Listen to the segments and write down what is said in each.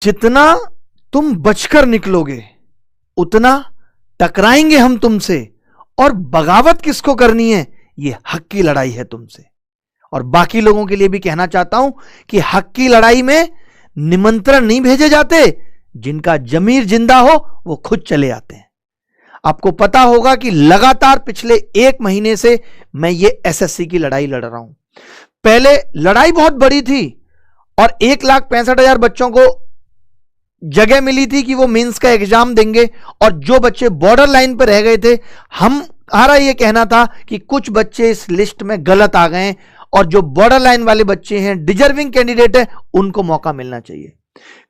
जितना तुम बचकर निकलोगे उतना टकराएंगे हम तुमसे, और बगावत किसको करनी है, ये हक की लड़ाई है तुमसे। और बाकी लोगों के लिए भी कहना चाहता हूं कि हक की लड़ाई में निमंत्रण नहीं भेजे जाते, जिनका जमीर जिंदा हो वो खुद चले आते हैं। आपको पता होगा कि लगातार पिछले 1 महीने से मैं ये एसएससी की लड़ाई लड़ रहा हूं। पहले लड़ाई बहुत बड़ी थी और 1,65,000 बच्चों को जगह मिली थी कि वो मेंस का एग्जाम देंगे, और जो बच्चे बॉर्डर लाइन पर रह गए थे, हमारा ये कहना था कि कुछ बच्चे इस लिस्ट में गलत आ गए और जो बॉर्डर लाइन वाले बच्चे हैं, डिजर्विंग कैंडिडेट है, उनको मौका मिलना चाहिए।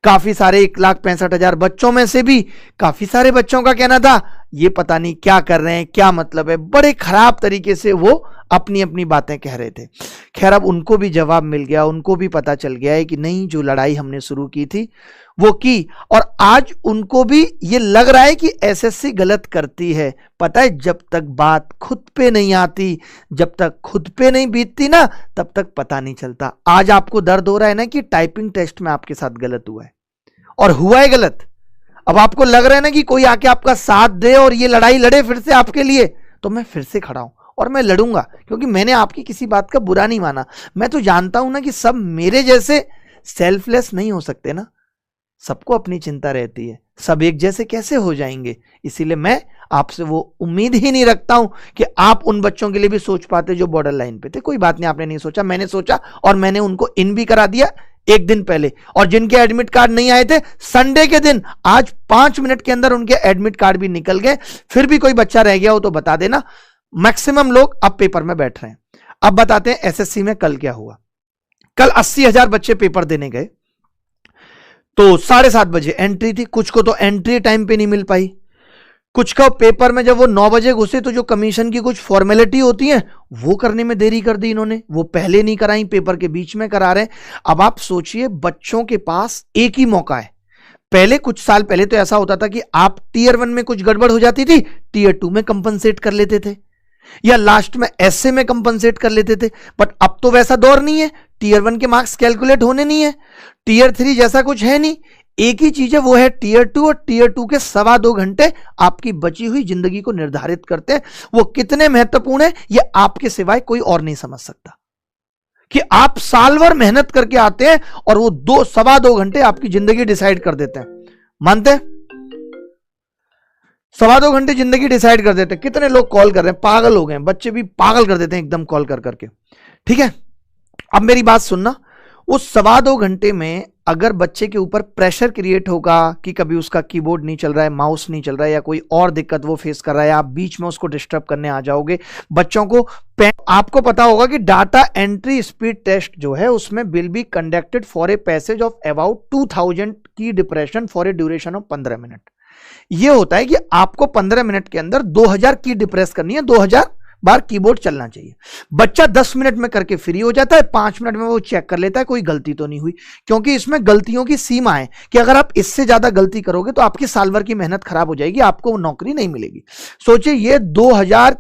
काफी सारे 1,65,000 बच्चों में से भी काफी सारे बच्चों का कहना था ये पता नहीं क्या कर रहे हैं, क्या मतलब है, बड़े खराब तरीके से वो अपनी अपनी बातें कह रहे थे। खैर, अब उनको भी जवाब मिल गया, उनको भी पता चल गया है कि नहीं, जो लड़ाई हमने शुरू की थी वो की, और आज उनको भी ये लग रहा है कि एसएससी गलत करती है। पता है, जब तक बात खुद पे नहीं आती, जब तक खुद पे नहीं बीतती ना, तब तक पता नहीं चलता। आज आपको दर्द हो रहा है ना कि टाइपिंग टेस्ट में आपके साथ गलत हुआ है, और हुआ है गलत। अब आपको लग रहा है ना कि कोई आके आपका साथ दे और ये लड़ाई लड़े फिर से आपके लिए, तो मैं फिर से खड़ा हूं और मैं लड़ूंगा, क्योंकि मैंने आपकी किसी बात का बुरा नहीं माना। मैं तो जानता हूं ना कि सब मेरे जैसे सेल्फलेस नहीं हो सकते ना, सबको अपनी चिंता रहती है, सब एक जैसे कैसे हो जाएंगे। इसीलिए मैं आपसे वो उम्मीद ही नहीं रखता हूं कि आप उन बच्चों के लिए भी सोच पाते जो बॉर्डर लाइन पे थे। कोई बात नहीं, आपने नहीं सोचा, मैंने सोचा, और मैंने उनको इन भी करा दिया 1 दिन पहले। और जिनके एडमिट कार्ड नहीं आए थे, संडे के दिन आज 5 मिनट के अंदर उनके एडमिट कार्ड भी निकल गए। फिर भी कोई बच्चा रह गया हो तो बता देना। मैक्सिमम लोग अब पेपर में बैठ रहे हैं। अब बताते हैं एसएससी में कल क्या हुआ। कल 80,000 बच्चे पेपर देने गए, तो 7:30 बजे एंट्री थी। कुछ को तो एंट्री टाइम पे नहीं मिल पाई, कुछ का पेपर में जब वो 9 बजे घुसे तो जो कमीशन की कुछ फॉर्मेलिटी होती है वो करने में देरी कर दी इन्होंने, वो पहले नहीं कराई, पेपर के बीच में करा रहे। अब आप सोचिए, बच्चों के पास एक ही मौका है। पहले कुछ साल पहले तो ऐसा होता था कि आप टीयर 1 में कुछ गड़बड़ हो जाती थी, टीयर 2 में कंपनसेट कर लेते थे, या लास्ट में एसए में कंपनसेट कर लेते थे। बट अब तो वैसा दौर नहीं है, टीयर 1 के मार्क्स कैलकुलेट होने नहीं है, टीयर 3 जैसा कुछ है नहीं। एक ही चीज है, वो है टीयर 2, और टीयर 2 के 2.25 घंटे आपकी बची हुई जिंदगी को निर्धारित करते हैं। वो कितने महत्वपूर्ण है ये आपके सिवाय कोई और नहीं समझ सकता, कि आप साल भर मेहनत करके आते हैं और वो 2.25 घंटे आपकी जिंदगी डिसाइड कर देते हैं। मानते हैं? 2.25 घंटे जिंदगी डिसाइड कर देते हैं। कितने लोग कॉल कर रहे हैं, पागल हो गए, बच्चे भी पागल कर देते हैं एकदम कॉल कर करके। ठीक है, अब मेरी बात सुनना, उस 2.25 घंटे में अगर बच्चे के ऊपर प्रेशर क्रिएट होगा कि कभी उसका कीबोर्ड नहीं चल रहा है, माउस नहीं चल रहा है, या कोई और दिक्कत वो फेस कर रहा है, आप बीच में उसको डिस्टर्ब करने आ जाओगे, बच्चों को आपको पता होगा कि डाटा एंट्री स्पीड टेस्ट जो है उसमें will be conducted for a passage of about 2000 की depression for a duration of 15 minute. ये होता है कि आपको 15 मिनट के अंदर 2000 की डिप्रेस करनी है, 2000 बार कीबोर्ड चलना चाहिए। बच्चा 10 मिनट में करके फ्री हो जाता है, 5 मिनट में वो चेक कर लेता है कोई गलती तो नहीं हुई, क्योंकि इसमें गलतियों की सीमा है कि अगर आप इससे ज्यादा गलती करोगे तो आपकी साल भर की मेहनत खराब हो जाएगी, आपको नौकरी नहीं मिलेगी। सोचिए, ये 2000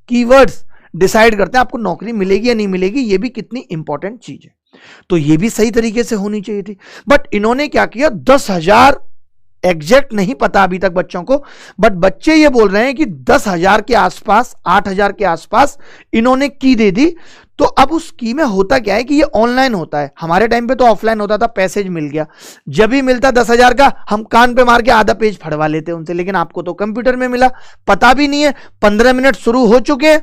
कीवर्ड्स डिसाइड करते हैं आपको नौकरी मिलेगी या नहीं मिलेगी, ये भी कितनी इंपॉर्टेंट चीज है। तो ये भी सही तरीके से होनी चाहिए थी, बट इन्होंने क्या किया, 10,000 एग्जैक्ट नहीं पता अभी तक बच्चों को, बट बच्चे ये बोल रहे हैं कि 10,000 के आसपास, 8,000 के आसपास इन्होंने की दे दी। तो अब उस की में होता क्या है कि ये ऑनलाइन होता है, हमारे टाइम पे तो ऑफलाइन होता था, पैसेज मिल गया, जब भी मिलता 10,000 का हम कान पे मार के आधा पेज फड़वा लेते उनसे, लेकिन आपको तो कंप्यूटर में मिला, पता भी नहीं है, 15 मिनट शुरू हो चुके हैं,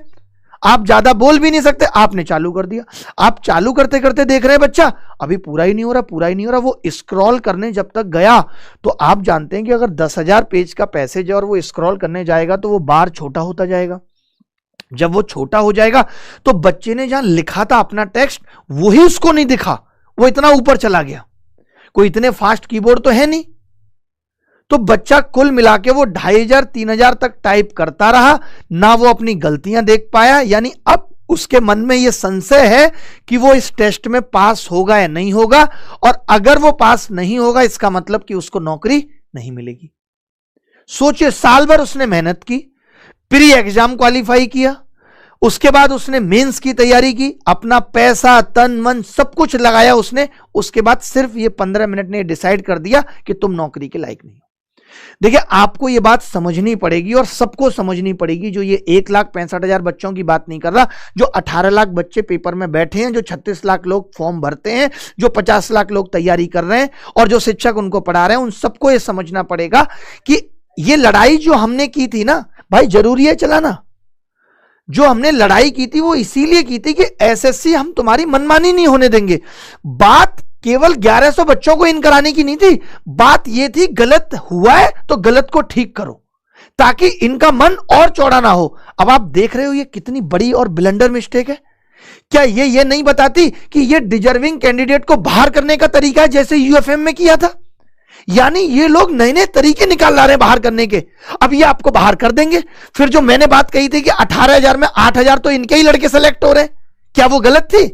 आप ज्यादा बोल भी नहीं सकते, आपने चालू कर दिया। आप चालू करते करते देख रहे हैं बच्चा अभी पूरा ही नहीं हो रहा, पूरा ही नहीं हो रहा, वो स्क्रॉल करने जब तक गया तो आप जानते हैं कि अगर 10,000 पेज का पैसेज है और वो स्क्रॉल करने जाएगा तो वो बार छोटा होता जाएगा। जब वो छोटा हो जाएगा तो बच्चे ने जहां लिखा था अपना टेक्स्ट वही उसको नहीं दिखा, वो इतना ऊपर चला गया। कोई इतने फास्ट कीबोर्ड तो है नहीं, तो बच्चा कुल मिला के वो 2,500-3,000 तक टाइप करता रहा, ना वो अपनी गलतियां देख पाया। यानी अब उसके मन में यह संशय है कि वो इस टेस्ट में पास होगा या नहीं होगा, और अगर वो पास नहीं होगा इसका मतलब कि उसको नौकरी नहीं मिलेगी। सोचिए, साल भर उसने मेहनत की, प्री एग्जाम क्वालिफाई किया, उसके बाद उसने मेंस की तैयारी की, अपना पैसा तन मन सब कुछ लगाया उसने। उसके बाद सिर्फ ये 15 मिनट ने डिसाइड कर दिया कि तुम नौकरी के लायक नहीं हो। देखिए, आपको ये बात समझनी पड़ेगी और सबको समझनी पड़ेगी। जो ये 1,65,000 बच्चों की बात नहीं कर रहा, जो 18 लाख बच्चे पेपर में बैठे हैं, जो 36 लाख लोग फॉर्म भरते हैं, जो 50 लाख लोग तैयारी कर रहे हैं और जो शिक्षक उनको पढ़ा रहे हैं, उन सबको ये समझना पड़ेगा कि ये लड़ाई जो हमने की थी ना भाई, जरूरी है चलाना। जो हमने लड़ाई की थी वो इसीलिए की थी कि एसएससी हम तुम्हारी मनमानी नहीं होने देंगे। बात केवल 1100 बच्चों को इन कराने की नहीं थी, बात यह थी गलत हुआ है तो गलत को ठीक करो ताकि इनका मन और चौड़ा ना हो। अब आप देख रहे हो ये कितनी बड़ी और ब्लंडर मिस्टेक है। क्या ये नहीं बताती कि ये डिजर्विंग कैंडिडेट को बाहर करने का तरीका है जैसे यूएफएम में किया था? यानी ये लोग नए नए तरीके निकाल ला रहे हैं बाहर करने के। अब ये आपको बाहर कर देंगे। फिर जो मैंने बात कही थी कि 18,000 में 8,000 तो इनके ही लड़के सेलेक्ट हो रहे हैं, क्या वो गलत थी?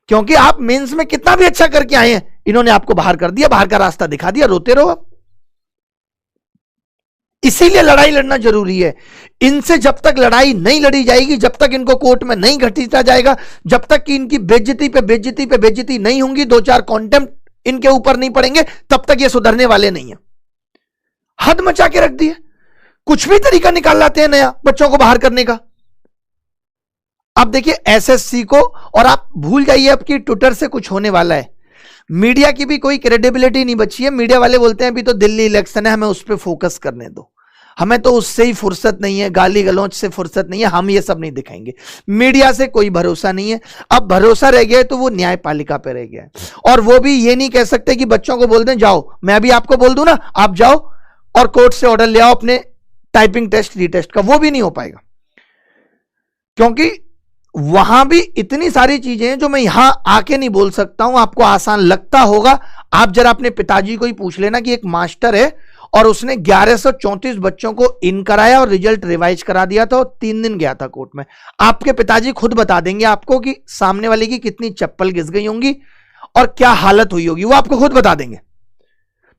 क्योंकि आप मेंस में कितना भी अच्छा करके आए हैं, इन्होंने आपको बाहर कर दिया, बाहर का रास्ता दिखा दिया, रोते रहो आप। इसीलिए लड़ाई लड़ना जरूरी है। इनसे जब तक लड़ाई नहीं लड़ी जाएगी, जब तक इनको कोर्ट में नहीं घसीटा जाएगा, जब तक कि इनकी बेइज्जती पे बेइज्जती पे बेइज्जती नहीं होंगी, 2-4 कॉन्टेम्प्ट इनके ऊपर नहीं पड़ेंगे, तब तक ये सुधरने वाले नहीं है। हद मचा के रख दी है, कुछ भी तरीका निकाल लाते हैं नया बच्चों को बाहर करने का। अब देखिए एसएससी को, और आप भूल जाइए अब कि ट्विटर से कुछ होने वाला है। मीडिया की भी कोई क्रेडिबिलिटी नहीं बची है। मीडिया वाले बोलते हैं अभी तो दिल्ली इलेक्शन है, हमें उस पर फोकस करने दो, हमें तो उससे ही फुर्सत नहीं है, गाली गलौच से फुर्सत नहीं है, हम ये सब नहीं दिखाएंगे। मीडिया से कोई भरोसा नहीं है। अब भरोसा रह गया तो वो न्यायपालिका पे रह गया है। और वो भी ये नहीं कह सकते कि बच्चों को बोल दें जाओ, मैं अभी आपको बोल दूं ना आप जाओ और कोर्ट से ऑर्डर ले आओ अपने टाइपिंग टेस्ट रीटेस्ट का, वो भी नहीं हो पाएगा। क्योंकि वहां भी इतनी सारी चीजें हैं जो मैं यहां आके नहीं बोल सकता हूं। आपको आसान लगता होगा, आप जरा अपने पिताजी को ही पूछ लेना कि एक मास्टर है और उसने 1134 बच्चों को इन कराया और रिजल्ट रिवाइज करा दिया था और 3 दिन गया था कोर्ट में। आपके पिताजी खुद बता देंगे आपको कि सामने वाले की कितनी चप्पल घिस गई होंगी और क्या हालत हुई होगी, वो आपको खुद बता देंगे।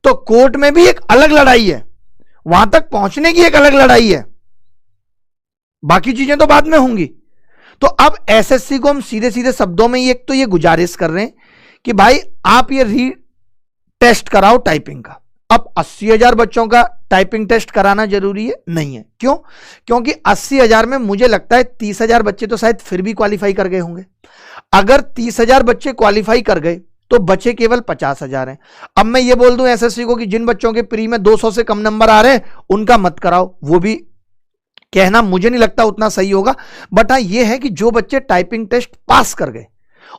तो कोर्ट में भी एक अलग लड़ाई है, वहां तक पहुंचने की एक अलग लड़ाई है, बाकी चीजें तो बाद में होंगी। तो अब एसएससी को हम सीधे सीधे शब्दों में एक तो ये गुजारिश कर रहे हैं कि भाई आप ये री टेस्ट कराओ टाइपिंग का। अब 80,000 बच्चों का टाइपिंग टेस्ट कराना जरूरी है? नहीं है। क्यों? क्योंकि 80,000 में मुझे लगता है 30,000 बच्चे तो शायद फिर भी क्वालिफाई कर गए होंगे। अगर 30,000 बच्चे क्वालिफाई कर गए तो बचे केवल 50,000 हैं। अब मैं ये बोल दूं एसएससी को कि जिन बच्चों के प्री में 200 से कम नंबर आ रहे हैं उनका मत कराओ, वो भी कहना मुझे नहीं लगता उतना सही होगा। बट हाँ ये है कि जो बच्चे टाइपिंग टेस्ट पास कर गए,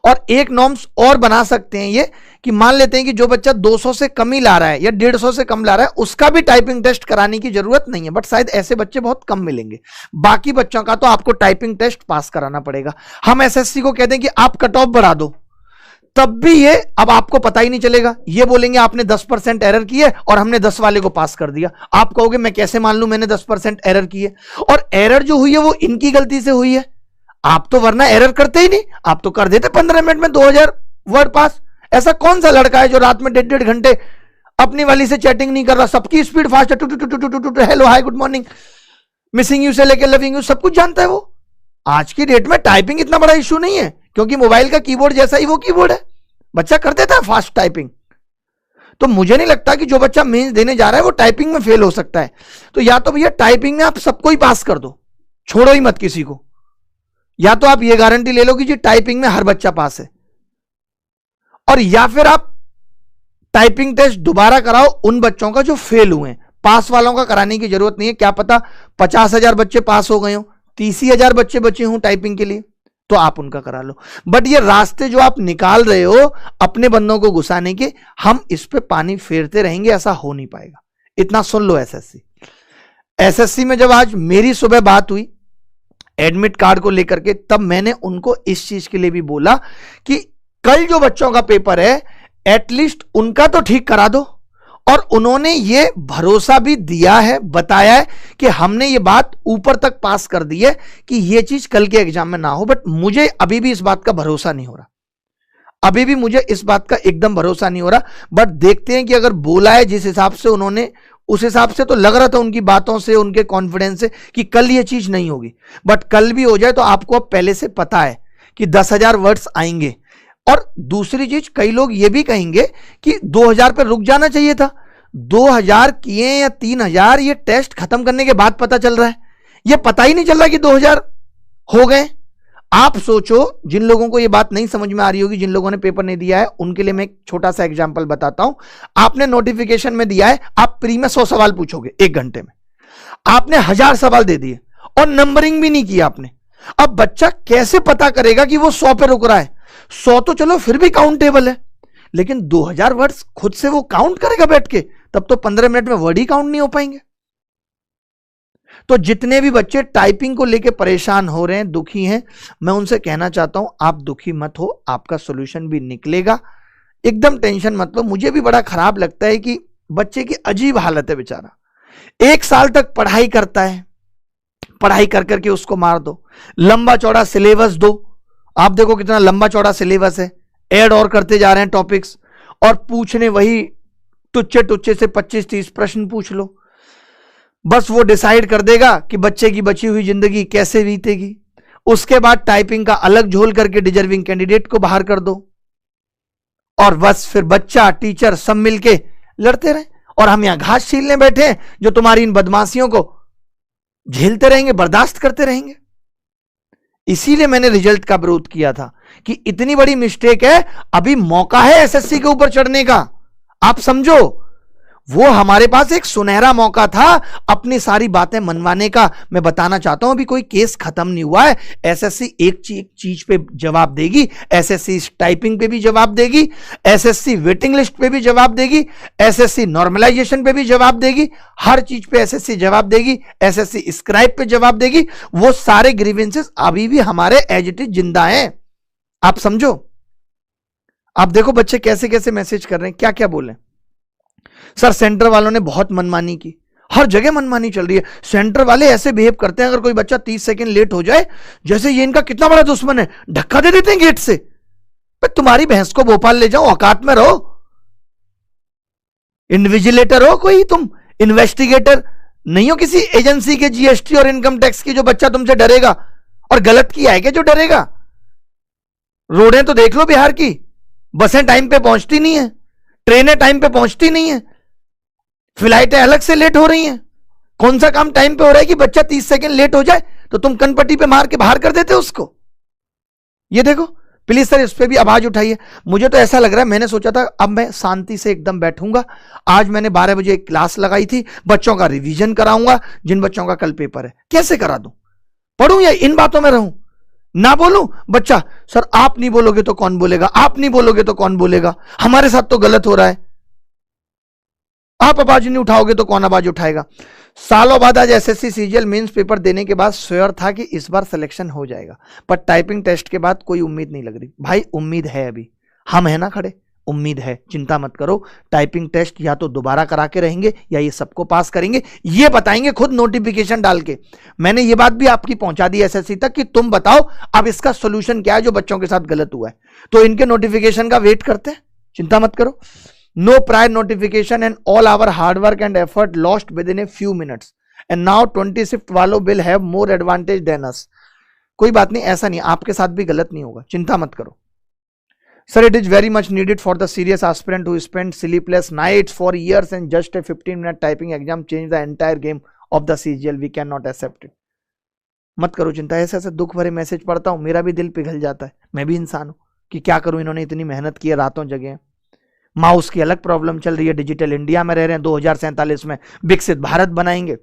और एक नॉर्म्स और बना सकते हैं ये कि मान लेते हैं कि जो बच्चा 200 से कम ही ला रहा है या 150 से कम ला रहा है उसका भी टाइपिंग टेस्ट कराने की जरूरत नहीं है। बट शायद ऐसे बच्चे बहुत कम मिलेंगे। बाकी बच्चों का तो आपको टाइपिंग टेस्ट पास कराना पड़ेगा। हम एसएससी को कहते हैं कि आप कट ऑफ बढ़ा दो, तब भी ये अब आपको पता ही नहीं चलेगा। ये बोलेंगे आपने 10% एरर की है और हमने 10 वाले को पास कर दिया। आप कहोगे मैं कैसे मान लूं मैंने 10% एरर की है, और एरर जो हुई है वो इनकी गलती से हुई है। आप तो वरना एरर करते ही नहीं, आप तो कर देते 15 मिनट में 2000 वर्ड पास। ऐसा कौन सा लड़का है जो रात में 1.5 घंटे अपनी वाली से चैटिंग नहीं कर रहा? सबकी स्पीड फास्ट है, to hello hi good morning missing you से लेकर लविंग यू सब कुछ जानता है वो। आज की डेट में टाइपिंग इतना बड़ा इश्यू नहीं है, क्योंकि मोबाइल का कीबोर्ड जैसा ही वो कीबोर्ड है, बच्चा कर देता है फास्ट टाइपिंग। तो मुझे नहीं लगता कि जो बच्चा मेंस देने जा रहा है वो टाइपिंग में फेल हो सकता है। तो या तो भैया टाइपिंग में आप सबको ही पास कर दो, छोड़ो ही मत किसी को, या तो आप ये गारंटी ले लो कि जी टाइपिंग में हर बच्चा पास है, और या फिर आप टाइपिंग टेस्ट दोबारा कराओ उन बच्चों का जो फेल हुए हैं। पास वालों का कराने की जरूरत नहीं है। क्या पता 50,000 बच्चे पास हो गए हो, 30,000 बच्चे बचे हों टाइपिंग के लिए, तो आप उनका करा लो। बट ये रास्ते जो आप निकाल रहे हो अपने बंदों को घुसाने के, हम इस पे पानी फेरते रहेंगे, ऐसा हो नहीं पाएगा। इतना सुन लो एसएससी में जब आज मेरी सुबह बात हुई एडमिट कार्ड को लेकर के, तब मैंने उनको इस चीज के लिए भी बोला कि कल जो बच्चों का पेपर है एटलीस्ट उनका तो ठीक करा दो। और उन्होंने ये भरोसा भी दिया है, बताया है कि हमने ये बात ऊपर तक पास कर दी है कि ये चीज कल के एग्जाम में ना हो। बट मुझे अभी भी इस बात का भरोसा नहीं हो रहा, अभी भी मुझे इस बात का एकदम भरोसा नहीं हो रहा। बट देखते हैं कि अगर बोला है जिस हिसाब से उन्होंने उस हिसाब से तो लग रहा था उनकी बातों से, उनके कॉन्फिडेंस से कि कल ये चीज नहीं होगी, बट कल भी हो जाए तो आपको अब पहले से पता है कि 10,000 वर्ड्स आएंगे। और दूसरी चीज, कई लोग ये भी कहेंगे कि 2,000 पे रुक जाना चाहिए था। 2,000 किए या 3,000 ये टेस्ट खत्म करने के बाद पता चल रहा है, ये पता ही नहीं चल रहा कि 2,000 हो गए। आप सोचो, जिन लोगों को ये बात नहीं समझ में आ रही होगी, जिन लोगों ने पेपर नहीं दिया है, उनके लिए मैं एक छोटा सा एग्जांपल बताता हूं। आपने नोटिफिकेशन में दिया है, आप प्री में 100 सवाल पूछोगे 1 घंटे में, आपने 1000 सवाल दे दिए और नंबरिंग भी नहीं किया आपने। अब बच्चा कैसे पता करेगा कि वो 100 पे रुक रहा है? 100 तो चलो फिर भी काउंटेबल है, लेकिन 2,000 वर्ड्स खुद से वो काउंट करेगा बैठ के? तब तो 15 मिनट में वर्ड ही काउंट नहीं हो पाएंगे। तो जितने भी बच्चे टाइपिंग को लेके परेशान हो रहे हैं, दुखी हैं, मैं उनसे कहना चाहता हूं, आप दुखी मत हो, आपका सॉल्यूशन भी निकलेगा, एकदम टेंशन मत लो। मुझे भी बड़ा खराब लगता है कि बच्चे की अजीब हालत है बेचारा, 1 साल तक पढ़ाई करता है, पढ़ाई कर करके उसको मार दो, लंबा चौड़ा सिलेबस दो। आप देखो कितना लंबा चौड़ा सिलेबस है, ऐड और करते जा रहे हैं टॉपिक्स, और पूछने वही टुच्चे टुच्चे से 25-30 प्रश्न पूछ लो, बस वो डिसाइड कर देगा कि बच्चे की बची हुई जिंदगी कैसे बीतेगी। उसके बाद टाइपिंग का अलग झोल करके डिजर्विंग कैंडिडेट को बाहर कर दो, और बस फिर बच्चा टीचर सब मिलके लड़ते रहे, और हम यहां घास छीलने बैठे हैं जो तुम्हारी इन बदमाशियों को झेलते रहेंगे, बर्दाश्त करते रहेंगे। इसीलिए मैंने रिजल्ट का विरोध किया था कि इतनी बड़ी मिस्टेक है, अभी मौका है एसएससी के ऊपर चढ़ने का। आप समझो, वो हमारे पास एक सुनहरा मौका था अपनी सारी बातें मनवाने का। मैं बताना चाहता हूं, अभी कोई केस खत्म नहीं हुआ है। एसएससी एक चीज पे जवाब देगी, एसएससी टाइपिंग पे भी जवाब देगी, एसएससी वेटिंग लिस्ट पे भी जवाब देगी, एसएससी नॉर्मलाइजेशन पे भी जवाब देगी, हर चीज पे एसएससी जवाब देगी, एसएससी स्क्राइब पे जवाब देगी। वो सारे ग्रीवेंसेस अभी भी हमारे एज इट इज जिंदा हैं। आप समझो, आप देखो बच्चे कैसे कैसे मैसेज कर रहे हैं, क्या क्या बोले। सर सेंटर वालों ने बहुत मनमानी की, हर जगह मनमानी चल रही है। सेंटर वाले ऐसे बिहेव करते हैं, अगर कोई बच्चा 30 सेकंड लेट हो जाए, जैसे ये इनका कितना बड़ा दुश्मन है, धक्का दे देते हैं गेट से। तुम्हारी भैंस को भोपाल ले जाओ, औकात में रहो। इन्विजिलेटर हो कोई, तुम इन्वेस्टिगेटर नहीं हो किसी एजेंसी के, जीएसटी और इनकम टैक्स की, जो बच्चा तुमसे डरेगा। और गलत किया है क्या जो डरेगा? रोडें तो देख लो बिहार की, बसें टाइम पे पहुंचती नहीं है, ट्रेनें टाइम पे पहुंचती नहीं है, फ्लाइटें अलग से लेट हो रही हैं। कौन सा काम टाइम पे हो रहा है कि बच्चा 30 सेकंड लेट हो जाए तो तुम कनपट्टी पे मार के बाहर कर देते हो उसको? ये देखो, प्लीज सर इस पे भी आवाज उठाइए। मुझे तो ऐसा लग रहा है, मैंने सोचा था अब मैं शांति से एकदम बैठूंगा। आज मैंने 12 बजे एक क्लास लगाई थी, बच्चों का रिवीजन कराऊंगा, जिन बच्चों का कल पेपर है। कैसे करा दूं? पढ़ूं या इन बातों में रहूं? ना बोलूं? बच्चा सर आप नहीं बोलोगे तो कौन बोलेगा, आप नहीं बोलोगे तो कौन बोलेगा, हमारे साथ तो गलत हो रहा है, आप आवाज नहीं उठाओगे तो कौन आवाज उठाएगा। सालों बाद आज एसएससी सीजीएल मेंस पेपर देने के बाद श्योर था कि इस बार सिलेक्शन हो जाएगा, पर टाइपिंग टेस्ट के बाद कोई उम्मीद नहीं लग रही। भाई उम्मीद है, अभी हम है ना खड़े, उम्मीद है, चिंता मत करो। टाइपिंग टेस्ट या तो दोबारा करा के रहेंगे या ये सबको पास करेंगे, ये बताएंगे खुद नोटिफिकेशन डाल के। मैंने ये बात भी आपकी पहुंचा दी एसएससी तक कि तुम बताओ अब इसका सोल्यूशन क्या है जो बच्चों के साथ गलत हुआ है। तो इनके नोटिफिकेशन का वेट करते हैं, चिंता मत करो। No prior notification and all our hard work and effort lost within a few minutes. And now 26th वालों will have more advantage than us. कोई बात नहीं, ऐसा नहीं, आपके साथ भी गलत नहीं होगा, चिंता मत करो। Sir, it is very much needed for the serious aspirant who spent sleepless nights for years and just a 15-minute typing exam changed the entire game of the CGL. We cannot accept it. मत करो चिंता। ऐसे ऐसे दुख भरे message पढ़ता हूं, मेरा भी दिल पिघल जाता है। मैं भी इंसान हूं कि क्या करूं, इन्होंने इतनी मेहनत की है, रातों जगह। माउस की अलग प्रॉब्लम चल रही है, डिजिटल इंडिया में रह रहे हैं, 2047 में विकसित भारत बनाएंगे।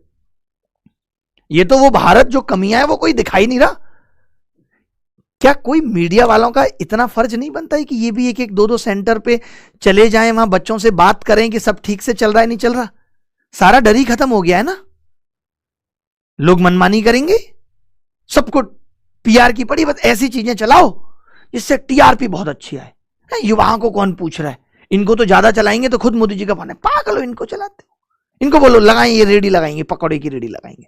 ये तो वो भारत जो कमियां है वो कोई दिखाई नहीं रहा। क्या कोई मीडिया वालों का इतना फर्ज नहीं बनता है कि ये भी एक एक 2-2 सेंटर पे चले जाएं, वहां बच्चों से बात करें कि सब ठीक से चल रहा है नहीं चल रहा? सारा डर ही खत्म हो गया है ना। लोग मनमानी करेंगे, सबको पीआर की पड़ी, बस ऐसी चीजें चलाओ जिससे टीआरपी बहुत अच्छी आए। युवाओं को कौन पूछ रहा है? इनको तो ज्यादा चलाएंगे तो खुद मोदी जी का फोन है, पागल हो इनको चलाते हो। इनको बोलो लगाएं, ये रेडी लगाएंगे, पकौड़े की रेडी लगाएंगे।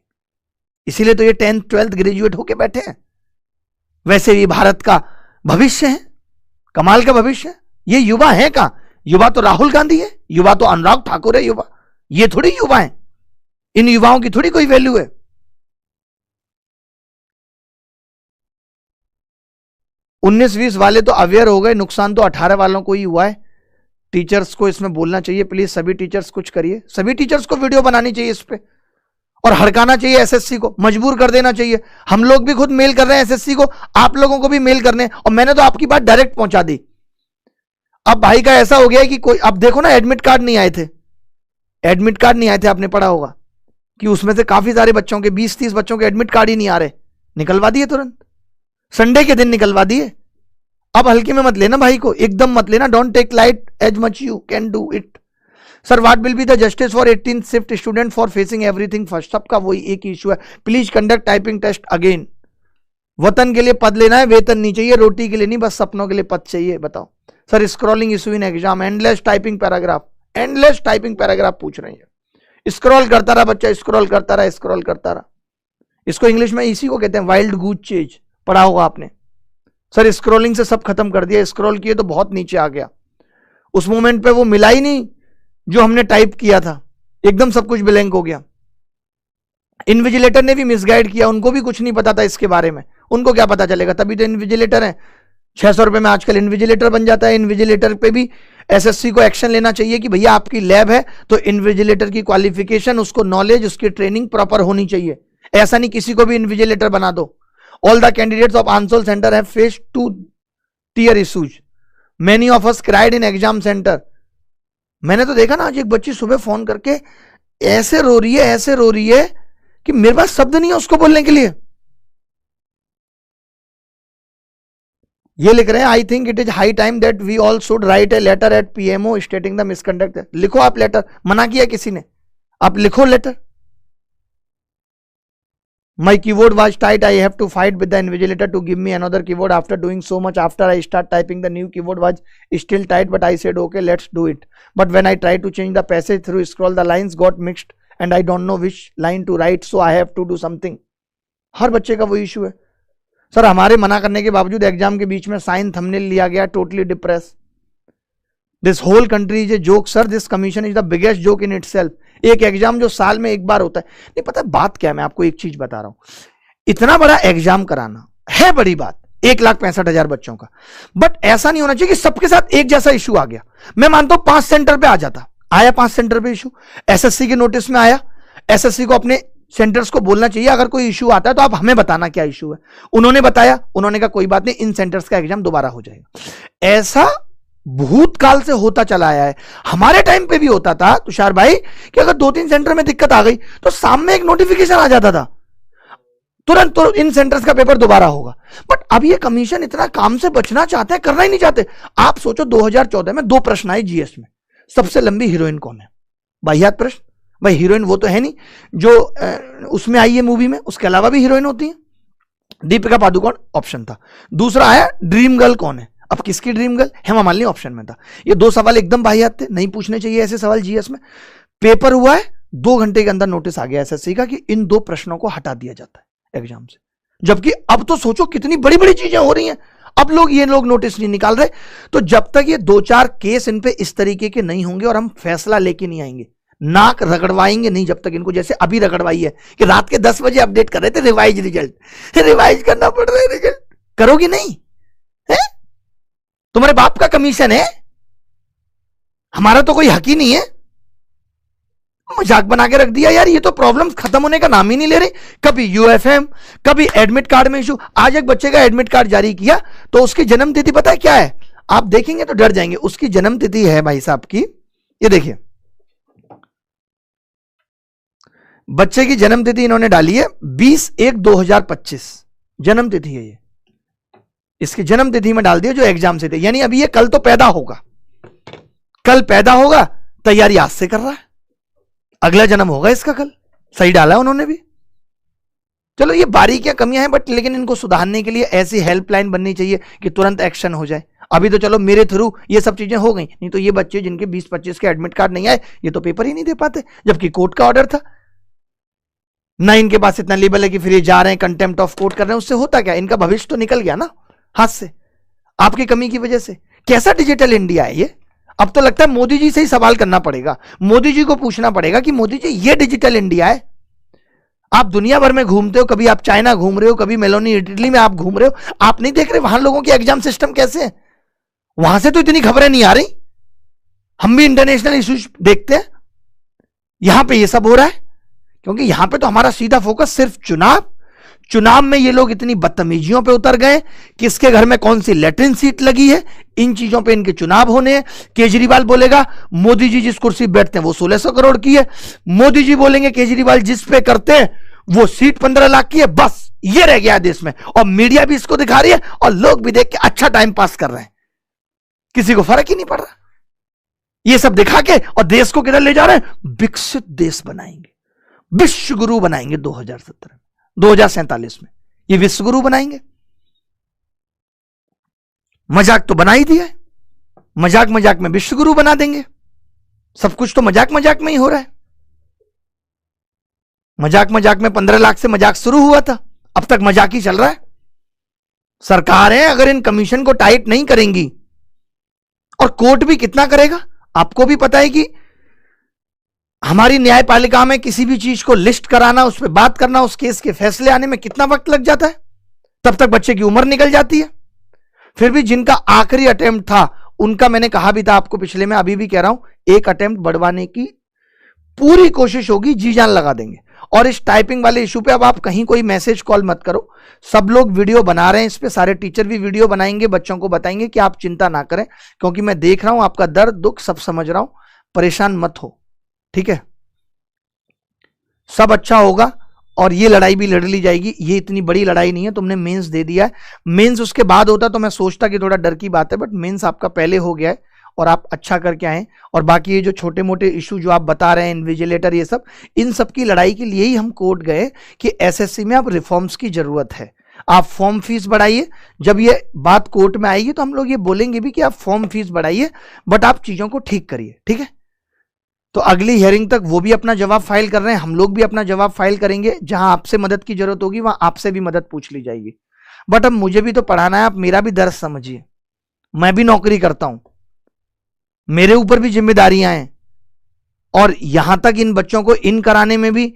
इसीलिए तो ये 10th 12th ग्रेजुएट होके बैठे हैं। वैसे ये भारत का भविष्य है, कमाल का भविष्य है। ये युवा है कहां? युवा तो राहुल गांधी है, युवा तो अनुराग ठाकुर है, युवा ये थोड़ी युवा है, इन युवाओं की थोड़ी कोई वैल्यू है। उन्नीस 20 वाले तो अवेयर हो गए, नुकसान तो 18 वालों को ही हुआ है। टीचर्स को इसमें बोलना चाहिए, प्लीज सभी टीचर्स कुछ करिए, सभी टीचर्स को वीडियो बनानी चाहिए इस पे और हड़काना चाहिए एसएससी को, मजबूर कर देना चाहिए। हम लोग भी खुद मेल कर रहे हैं एसएससी को, आप लोगों को भी मेल करने, और मैंने तो आपकी बात डायरेक्ट पहुंचा दी। अब भाई का ऐसा हो गया है कि कोई, अब देखो ना एडमिट कार्ड नहीं आए थे, एडमिट कार्ड नहीं आए थे, आपने पढ़ा होगा कि उसमें से काफी सारे बच्चों के 20-30 बच्चों के एडमिट कार्ड ही नहीं आ रहे, निकलवा दिए तुरंत, संडे के दिन निकलवा दिए। अब हल्के में मत लेना भाई को, एकदम मत लेना, don't take light as much you can do it. Sir what will be the justice for 18th shift student for facing everything first? सबका वही एक इशू है, please conduct typing test again. वतन के लिए पद लेना है, वेतन नहीं चाहिए, रोटी के लिए नहीं, बस सपनों के लिए पद चाहिए। बताओ sir, scrolling issue in exam, endless typing paragraph, endless typing paragraph पूछ रहे हैं, स्क्रॉल करता रहा बच्चा, स्क्रॉल करता रहा, स्क्रॉल करता रहा। इसको इंग्लिश में इसी को कहते हैं वाइल्ड गूज चेज, पढ़ा होगा आपने। सर स्क्रॉलिंग से सब खत्म कर दिया, स्क्रॉल किए तो बहुत नीचे आ गया, उस मोमेंट पे वो मिला ही नहीं जो हमने टाइप किया था, एकदम सब कुछ ब्लैंक हो गया। इन्विजिलेटर ने भी मिसगाइड किया, उनको भी कुछ नहीं पता था इसके बारे में, उनको क्या पता चलेगा, तभी तो इन्विजिलेटर है। 600 रुपए में आजकल इन्विजिलेटर बन जाता है। इन्विजिलेटर पे भी एसएससी को एक्शन लेना चाहिए कि भैया आपकी लैब है तो इन्विजिलेटर की क्वालिफिकेशन, उसको नॉलेज, उसकी ट्रेनिंग प्रॉपर होनी चाहिए, ऐसा नहीं किसी को भी इन्विजिलेटर बना दो। All the candidates of Ansol Center have faced 2-tier issues. Many of us cried in exam center. मैंने तो देखा ना, आज एक बच्ची सुबह फोन करके ऐसे रो रही है, ऐसे रो रही है कि मेरे पास शब्द नहीं है उसको बोलने के लिए। ये लिख रहे हैं, I think it is high time that we all should write a letter at PMO stating the misconduct. लिखो आप लेटर, मना किया किसी ने, आप लिखो letter. My keyboard was tight. I have to fight with the invigilator to give me another keyboard after doing so much. After I start typing, the new keyboard was still tight, but I said, okay, let's do it. But when I tried to change the passage through scroll, the lines got mixed and I don't know which line to write, so I have to do something. हर बच्चे का वो issue है। Sir हमारे मना करने के बावजूद exam के बीच में साइन थंबनेल लिया गया, totally depress. This whole country is a joke sir, this commission is the biggest joke in itself. एक एग्जाम जो साल में एक बार होता है, नहीं पता बात क्या है, मैं आपको एक चीज बता रहा हूं, इतना बड़ा एग्जाम कराना है बड़ी बात, 1,65,000 बच्चों का, बट ऐसा नहीं होना चाहिए कि सबके साथ एक जैसा इशू आ गया। मैं मानता हूं 5 सेंटर पे आ जाता, आया 5 सेंटर पे इशू, एसएससी के नोटिस में आया, एसएससी को अपने सेंटर्स को बोलना चाहिए अगर कोई इशू आता है तो आप हमें बताना क्या इशू है। उन्होंने बताया, उन्होंने कहा कोई बात नहीं, इन सेंटर्स का एग्जाम दोबारा हो जाएगा। ऐसा भूतकाल से होता चला आया है। हमारे टाइम पे भी होता था तुषार भाई कि अगर 2-3 सेंटर में दिक्कत आ गई तो सामने एक नोटिफिकेशन आ जाता था, तुरंत तो इन सेंटर्स का पेपर दोबारा होगा। बट अब ये कमीशन इतना काम से बचना चाहते हैं, करना ही नहीं चाहते। आप सोचो 2014 में 2 प्रश्न आए जीएस में, सबसे लंबी हीरोइन कौन है? वाहियात प्रश्न। भाई हीरोइन वो तो है नहीं जो उसमें आई है मूवी में, उसके अलावा भी हीरोइन होती है। दीपिका पादुकोण ऑप्शन था। दूसरा आया ड्रीम गर्ल कौन है? अब किसकी dream girl? Hema Malini option में था। ये 2 सवाल एकदम वाहियात थे, नहीं पूछने चाहिए ऐसे सवाल जीएस में। पेपर हुआ है, 2 घंटे के अंदर नोटिस आ गया एसएससी का कि इन 2 प्रश्नों को हटा दिया जाता है एग्जाम से। जबकि अब तो सोचो कितनी बड़ी बड़ी चीजें हो रही हैं, अब ये लोग नोटिस नहीं निकाल रहे। तो जब तक ये 2-4 केस इन पे इस तरीके के नहीं होंगे और हम फैसला लेके नहीं आएंगे, नाक रगड़वाएंगे नहीं जब तक इनको, जैसे अभी रगड़वाई है कि रात के 10 बजे अपडेट कर रहे थे रिवाइज रिजल्ट, रिवाइज करना पड़ रहा है रिजल्ट, करोगे नहीं है? तुम्हारे बाप का कमीशन है, हमारा तो कोई हक ही नहीं है। मजाक बना के रख दिया यार। ये तो प्रॉब्लम खत्म होने का नाम ही नहीं ले रही। कभी यूएफएम, कभी एडमिट कार्ड में इशू। आज एक बच्चे का एडमिट कार्ड जारी किया तो उसकी जन्म तिथि पता है क्या है? आप देखेंगे तो डर जाएंगे। उसकी जन्म तिथि है भाई साहब की, ये देखिए, बच्चे की जन्म तिथि इन्होंने डाली है 20/1/2025 जन्म तिथि है ये। इसकी जन्म तिथि में डाल दिया जो एग्जाम से थे, यानी अभी ये कल तो पैदा होगा, कल पैदा होगा, तैयारी आज से कर रहा है, अगला जन्म होगा इसका कल। सही डाला उन्होंने भी। चलो ये बारीकियां कमियां हैं, बट लेकिन इनको सुधारने के लिए ऐसी हेल्पलाइन बननी चाहिए कि तुरंत एक्शन हो जाए। अभी तो चलो मेरे थ्रू ये सब चीजें हो गई, नहीं तो ये बच्चे जिनके 20-25 के एडमिट कार्ड नहीं आए, ये तो पेपर ही नहीं दे पाते, जबकि कोर्ट का ऑर्डर था ना। इनके पास इतना लेबल है कि फिर ये जा रहे हैं कंटेम्प्ट ऑफ कोर्ट कर रहे हैं। उससे होता क्या? इनका भविष्य तो निकल गया ना हाथ से, आपकी कमी की वजह से। कैसा डिजिटल इंडिया है ये? अब तो लगता है मोदी जी से ही सवाल करना पड़ेगा, मोदी जी को पूछना पड़ेगा कि मोदी जी ये डिजिटल इंडिया है? आप दुनिया भर में घूमते हो, कभी आप चाइना घूम रहे हो, कभी मेलोनी इटली में आप घूम रहे हो, आप नहीं देख रहे वहां लोगों के एग्जाम सिस्टम कैसे है? वहां से तो इतनी खबरें नहीं आ रही। हम भी इंटरनेशनल इश्यूज देखते हैं, यहां पे ये सब हो रहा है क्योंकि यहां पे तो हमारा सीधा फोकस सिर्फ चुनाव में ये लोग इतनी बदतमीजियों पे उतर गए, किसके घर में कौन सी लेटरिन सीट लगी है, इन चीजों पे इनके चुनाव होने हैं। केजरीवाल बोलेगा मोदी जी जिस कुर्सी बैठते हैं वो 1600 करोड़ की है, मोदी जी बोलेंगे केजरीवाल जिस पे करते हैं वो सीट 15 लाख की है, बस ये रह गया देश में। और मीडिया भी इसको दिखा रही है और लोग भी देख के अच्छा टाइम पास कर रहे हैं, किसी को फर्क ही नहीं पड़ रहा। ये सब दिखा के और देश को किधर ले जा रहे हैं? विकसित देश बनाएंगे, विश्व गुरु बनाएंगे 2047 में ये विश्व गुरु बनाएंगे। मजाक तो बना ही दिया है, मजाक मजाक में विश्व गुरु बना देंगे। सब कुछ तो मजाक मजाक में ही हो रहा है। मजाक मजाक में 15 लाख से मजाक शुरू हुआ था, अब तक मजाक ही चल रहा है। सरकारें अगर इन कमीशन को टाइट नहीं करेंगी, और कोर्ट भी कितना करेगा, आपको भी पता है कि हमारी न्यायपालिका में किसी भी चीज को लिस्ट कराना, उस पर बात करना, उस केस के फैसले आने में कितना वक्त लग जाता है, तब तक बच्चे की उम्र निकल जाती है। फिर भी जिनका आखिरी अटेम्प्ट था उनका, मैंने कहा भी था आपको पिछले में, अभी भी कह रहा हूं, एक अटेम्प्ट बढ़वाने की पूरी कोशिश होगी, जी जान लगा देंगे। और इस टाइपिंग वाले इशू पे अब आप कहीं कोई मैसेज कॉल मत करो, सब लोग वीडियो बना रहे हैं इस पे, सारे टीचर भी वीडियो बनाएंगे, बच्चों को बताएंगे कि आप चिंता ना करें, क्योंकि मैं देख रहा हूं आपका दर्द दुख सब समझ रहा हूं, परेशान मत हो, ठीक है? सब अच्छा होगा और ये लड़ाई भी लड़ ली जाएगी। ये इतनी बड़ी लड़ाई नहीं है, तुमने मेंस दे दिया है, मेंस उसके बाद होता तो मैं सोचता कि थोड़ा डर की बात है, बट मेंस आपका पहले हो गया है और आप अच्छा करके आए। और बाकी ये जो छोटे मोटे इशू जो आप बता रहे हैं, इन्विजिलेटर, ये सब, इन सब की लड़ाई के लिए ही हम कोर्ट गए कि एसएससी में आप रिफॉर्म्स की जरूरत है, आप फॉर्म फीस बढ़ाइए। जब ये बात कोर्ट में आएगी तो हम लोग ये बोलेंगे भी कि आप फॉर्म फीस बढ़ाइए, बट आप चीजों को ठीक करिए, ठीक है? तो अगली हियरिंग तक वो भी अपना जवाब फाइल कर रहे हैं, हम लोग भी अपना जवाब फाइल करेंगे। जहां आपसे मदद की जरूरत होगी वहां आपसे भी मदद पूछ ली जाएगी। बट अब मुझे भी तो पढ़ाना है, आप मेरा भी दर्द समझिए, मैं भी नौकरी करता हूं, मेरे ऊपर भी जिम्मेदारियां हैं, और यहां तक इन बच्चों को इन कराने में भी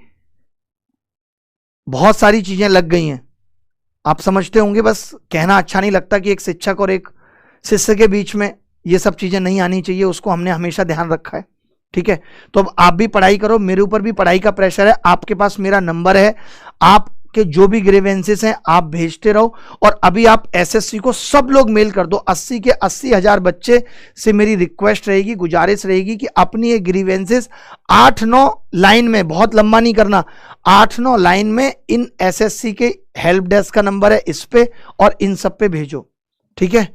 बहुत सारी चीजें लग गई हैं। आप समझते होंगे, बस कहना अच्छा नहीं लगता कि एक शिक्षक और एक शिष्य के बीच में ये सब चीजें नहीं आनी चाहिए, उसको हमने हमेशा ध्यान रखा है, ठीक है? तो अब आप भी पढ़ाई करो, मेरे ऊपर भी पढ़ाई का प्रेशर है, आपके पास मेरा नंबर है, आपके जो भी ग्रीवेंसेस हैं आप भेजते रहो। और अभी आप एसएससी को सब लोग मेल कर दो, 80 के 80,000 बच्चे से मेरी रिक्वेस्ट रहेगी, गुजारिश रहेगी कि अपनी ये ग्रीवेंसेस 8-9 लाइन में, बहुत लंबा नहीं करना, 8-9 लाइन में इन एसएससी के हेल्प डेस्क का नंबर है इस पे, और इन सब पे भेजो, ठीक है?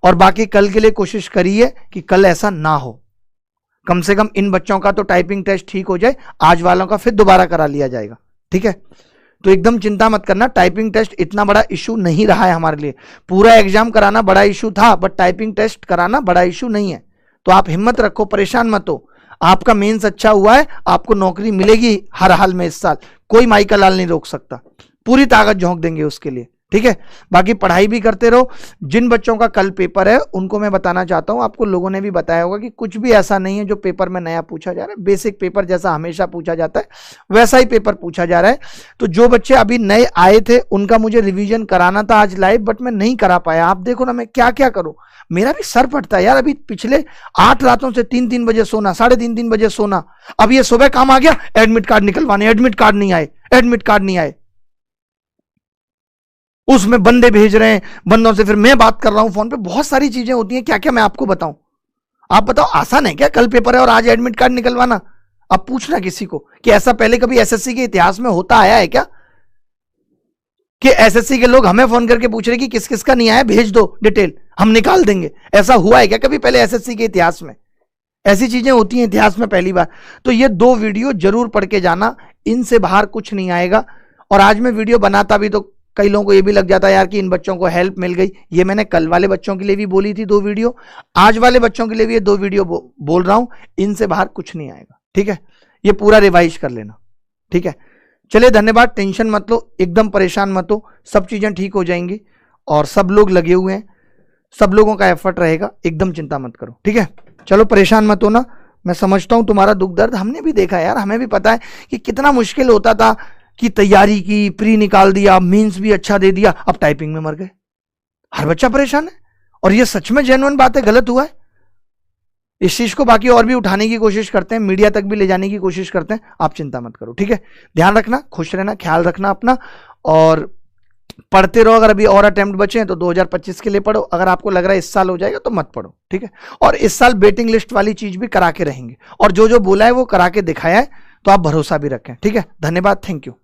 और बाकी कल के लिए कोशिश करिए कि कल ऐसा ना हो, कम से कम इन बच्चों का तो टाइपिंग टेस्ट ठीक हो जाए, आज वालों का फिर दोबारा करा लिया जाएगा, ठीक है? तो एकदम चिंता मत करना, टाइपिंग टेस्ट इतना बड़ा इशू नहीं रहा है हमारे लिए। पूरा एग्जाम कराना बड़ा इशू था, बट टाइपिंग टेस्ट कराना बड़ा इशू नहीं है। तो आप हिम्मत रखो, परेशान मत हो, आपका मेंस अच्छा हुआ है, आपको नौकरी मिलेगी हर हाल में इस साल, कोई माइका लाल नहीं रोक सकता, पूरी ताकत झोंक देंगे उसके लिए, ठीक है? बाकी पढ़ाई भी करते रहो। जिन बच्चों का कल पेपर है उनको मैं बताना चाहता हूं, आपको लोगों ने भी बताया होगा कि कुछ भी ऐसा नहीं है जो पेपर में नया पूछा जा रहा है, बेसिक पेपर जैसा हमेशा पूछा जाता है वैसा ही पेपर पूछा जा रहा है। तो जो बच्चे अभी नए आए थे उनका मुझे रिवीजन कराना था आज लाइव, बट मैं नहीं करा पाया। आप देखो ना मैं क्या क्या करूं, मेरा भी सर पड़ता है यार। अभी पिछले 8 रातों से 3-3 बजे सोना, 3:30 बजे सोना, अब ये सुबह काम आ गया, एडमिट कार्ड निकलवाने, एडमिट कार्ड नहीं आए, एडमिट कार्ड नहीं आए, उसमें बंदे भेज रहे हैं, बंदों से फिर मैं बात कर रहा हूं फोन पे, बहुत सारी चीजें होती हैं। क्या क्या मैं आपको बताऊं? आप बताओ, आसान है क्या कल पेपर है और आज एडमिट कार्ड निकलवाना? अब पूछना किसी को कि ऐसा पहले कभी एसएससी के इतिहास में होता आया है क्या, कि एसएससी के लोग हमें फोन करके पूछ रहे कि किस किस का नहीं आया, भेज दो डिटेल, हम निकाल देंगे? ऐसा हुआ है क्या कभी पहले एसएससी के इतिहास में? ऐसी चीजें होती हैं इतिहास में पहली बार। तो ये 2 वीडियो जरूर पढ़ के जाना, इनसे बाहर कुछ नहीं आएगा। और आज मैं वीडियो बनाता भी तो कई लोगों को ये भी लग जाता है यार कि इन बच्चों को हेल्प मिल गई। ये मैंने कल वाले बच्चों के लिए भी बोली थी 2 वीडियो, आज वाले बच्चों के लिए भी ये 2 वीडियो बोल रहा हूं, इनसे बाहर कुछ नहीं आएगा, ठीक है? ये पूरा रिवाइज कर लेना, ठीक है? चलिए, धन्यवाद। टेंशन मत लो, एकदम परेशान मत हो, सब चीजें ठीक हो जाएंगी और सब लोग लगे हुए हैं, सब लोगों का एफर्ट रहेगा, एकदम चिंता मत करो, ठीक है? चलो परेशान मत होना, मैं समझता हूं तुम्हारा दुख दर्द, हमने भी देखा यार, हमें भी पता है कि कितना मुश्किल होता था कि तैयारी की, प्री निकाल दिया, मींस भी अच्छा दे दिया, अब टाइपिंग में मर गए। हर बच्चा परेशान है और ये सच में जेन्युइन बात है, गलत हुआ है। इस चीज को बाकी और भी उठाने की कोशिश करते हैं, मीडिया तक भी ले जाने की कोशिश करते हैं, आप चिंता मत करो, ठीक है। ध्यान रखना, खुश रहना, ख्याल रखना अपना, और पढ़ते रहो। अगर अभी और अटेम्प्ट बचे हैं तो 2025 के लिए पढ़ो, अगर आपको लग रहा है इस साल हो जाएगा तो मत पढ़ो, ठीक है। और इस साल वेटिंग लिस्ट वाली चीज भी करा के रहेंगे, और जो जो बोला है वो करा के दिखाया है, तो आप भरोसा भी रखें, ठीक है। धन्यवाद, थैंक यू।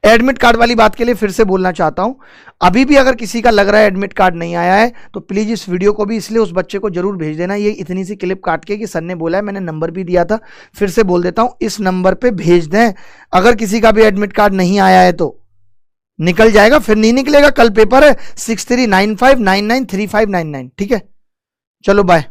एडमिट कार्ड वाली बात के लिए फिर से बोलना चाहता हूं, अभी भी अगर किसी का लग रहा है एडमिट कार्ड नहीं आया है तो प्लीज इस वीडियो को भी इसलिए उस बच्चे को जरूर भेज देना, ये इतनी सी क्लिप काट के कि सर ने बोला है, मैंने नंबर भी दिया था, फिर से बोल देता हूं, इस नंबर पे भेज दें। अगर किसी का भी एडमिट कार्ड नहीं आया है तो निकल जाएगा, फिर नहीं निकलेगा। कल पेपर है 6395993599, ठीक है। चलो बाय।